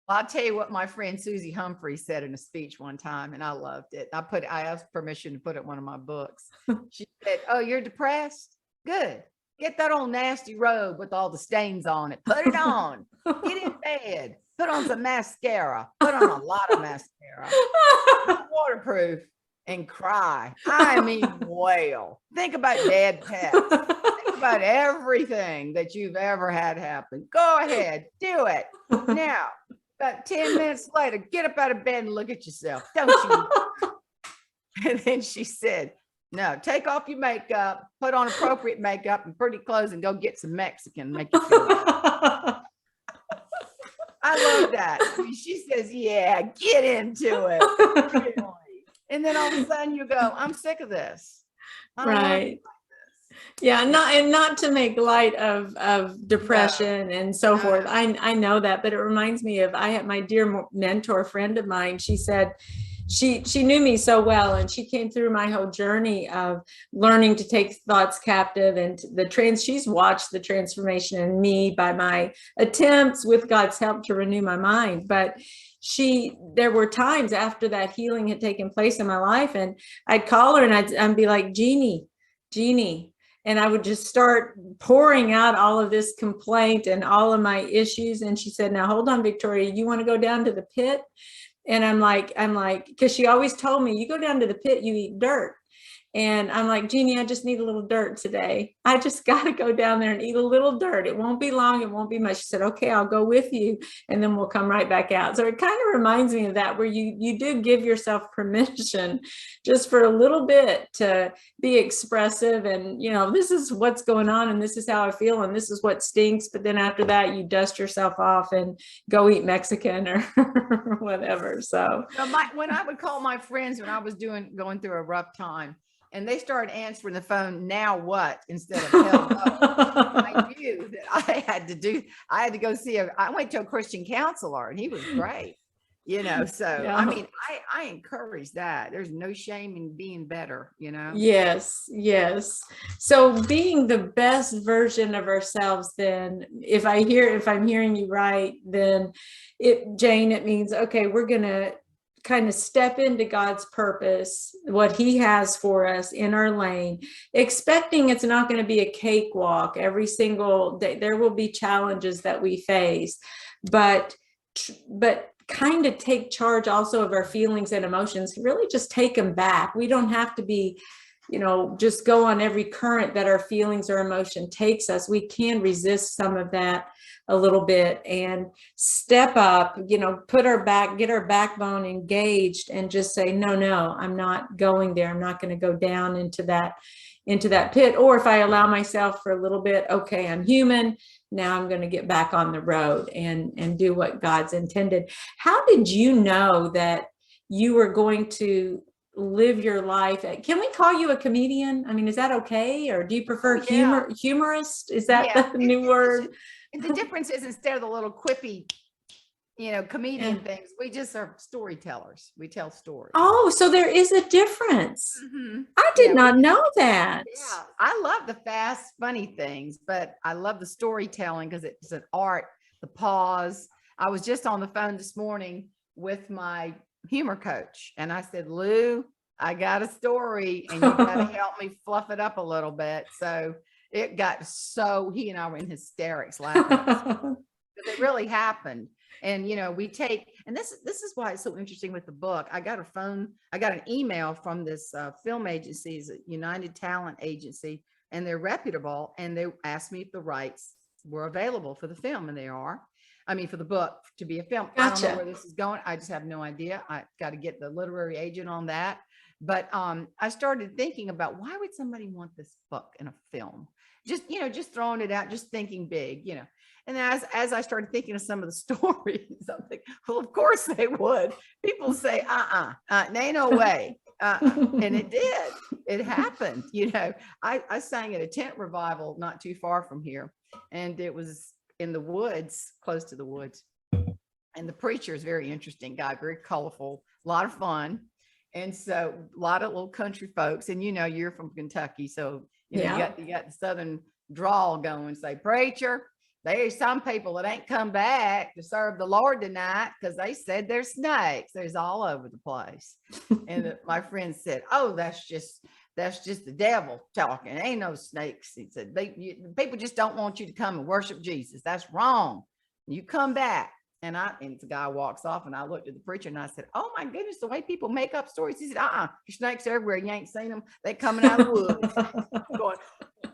Well, I'll tell you what my friend Susie Humphrey said in a speech one time, and I loved it. I asked permission to put it in one of my books. She said, "Oh, you're depressed? Good. Get that old nasty robe with all the stains on it. Put it on. Get in bed. Put on some mascara. Put on a lot of mascara. Not waterproof, and cry. I mean, wail. Think about dead pets. Think about everything that you've ever had happen. Go ahead, do it now." About 10 minutes later, get up out of bed and look at yourself. Don't you? And then she said, "No, take off your makeup, put on appropriate makeup and pretty clothes, and go get some Mexican. Make you feel better." I love that. I mean, she says, "Yeah, get into it." Really. And then all of a sudden you go, "I'm sick of this." Right. Yeah, not to make light of depression and so forth. I know that, but it reminds me of, I had my dear mentor friend of mine. She said she knew me so well, and she came through my whole journey of learning to take thoughts captive, and she's watched the transformation in me by my attempts with God's help to renew my mind. But there were times after that healing had taken place in my life, and I'd call her and I'd be like, Jeannie, and I would just start pouring out all of this complaint and all of my issues. And she said, "Now hold on, Victoria, you want to go down to the pit?" And I'm like, because she always told me, "You go down to the pit, you eat dirt." And I'm like, "Jeannie, I just need a little dirt today. I just got to go down there and eat a little dirt. It won't be long. It won't be much." She said, "Okay, I'll go with you, and then we'll come right back out." So it kind of reminds me of that, where you do give yourself permission just for a little bit to be expressive, and, this is what's going on, and this is how I feel, and this is what stinks. But then after that, you dust yourself off and go eat Mexican or whatever. So when I would call my friends when I was going through a rough time, and they started answering the phone, "Now what?" instead of "Hello," I knew that I had to go I went to a Christian counselor, and he was great, so Yeah. I mean, I encourage that. There's no shame in being better, Yes. So being the best version of ourselves, then, if I'm hearing you right, then Jane, it means, okay, we're going to kind of step into God's purpose, what he has for us in our lane, expecting it's not going to be a cakewalk every single day. There will be challenges that we face, but kind of take charge also of our feelings and emotions, really just take them back. We don't have to be, just go on every current that our feelings or emotion takes us. We can resist some of that a little bit and step up, get our backbone engaged, and just say, no, I'm not going there. I'm not going to go down into that pit. Or if I allow myself for a little bit, okay, I'm human. Now I'm going to get back on the road and do what God's intended. How did you know that you were going to live your life? Can we call you a comedian? I mean, is that okay? Or do you prefer humorist? Is that the new word? The difference is, instead of the little quippy, comedian things, we just are storytellers. We tell stories. Oh, so there is a difference. Mm-hmm. I did not know that. Yeah, I love the fast, funny things, but I love the storytelling because it's an art, the pause. I was just on the phone this morning with my humor coach, and I said, "Lou, I got a story, and you got to help me fluff it up a little bit." So it got he and I were in hysterics laughing because it really happened. And, we take, and this is why it's so interesting with the book. I got an email from this film agency, a United Talent agency, and they're reputable. And they asked me if the rights were available for the film, and they are. I mean, for the book to be a film. Gotcha. I don't know where this is going. I just have no idea. I got to get the literary agent on that. But I started thinking about, why would somebody want this book in a film? Just throwing it out, just thinking big, And as I started thinking of some of the stories, I'm thinking, well, of course they would. People say, ain't no way. And it did. It happened. I sang at a tent revival not too far from here, and it was in the woods, close to the woods. And the preacher is a very interesting guy, very colorful, a lot of fun. And so a lot of little country folks, and you're from Kentucky, so you got the Southern drawl going. Say, "Preacher, there's some people that ain't come back to serve the Lord tonight because they said there's snakes. There's all over the place. And my friend said, oh, that's just the devil talking. Ain't no snakes. He said, people just don't want you to come and worship Jesus. That's wrong. You come back. And the guy walks off, and I looked at the preacher and I said, oh my goodness, the way people make up stories. He said, your snakes are everywhere. You ain't seen them. They coming out of the woods. Going,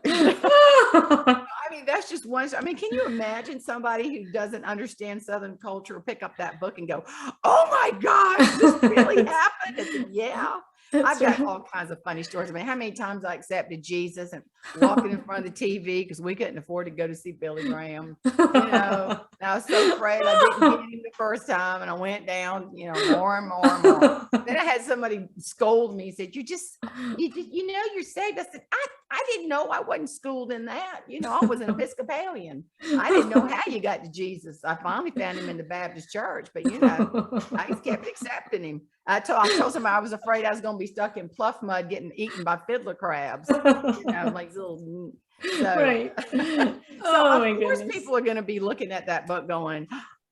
I mean, that's just one. I mean, can you imagine somebody who doesn't understand Southern culture pick up that book and go, oh my gosh, this really happened? I said, yeah. I've got all kinds of funny stories. I mean, how many times I accepted Jesus and walking in front of the TV because we couldn't afford to go to see Billy Graham. I was so afraid I didn't get him the first time, and I went down, more and more and more. Then I had somebody scold me and said, you're saved. I said, I didn't know. I wasn't schooled in that. I was an Episcopalian. I didn't know how you got to Jesus. I finally found him in the Baptist church, but I just kept accepting him. I told somebody I was afraid I was going to be stuck in pluff mud getting eaten by fiddler crabs, like little. So, right. Of course, people are going to be looking at that book going,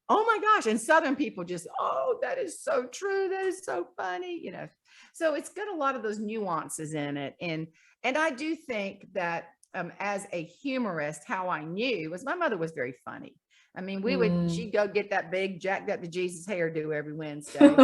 oh my gosh. And Southern people just, oh, that is so true. That is so funny. So it's got a lot of those nuances in it. And I do think that as a humorist, how I knew was my mother was very funny. I mean, she'd go get that big jacked up to Jesus hairdo every Wednesday.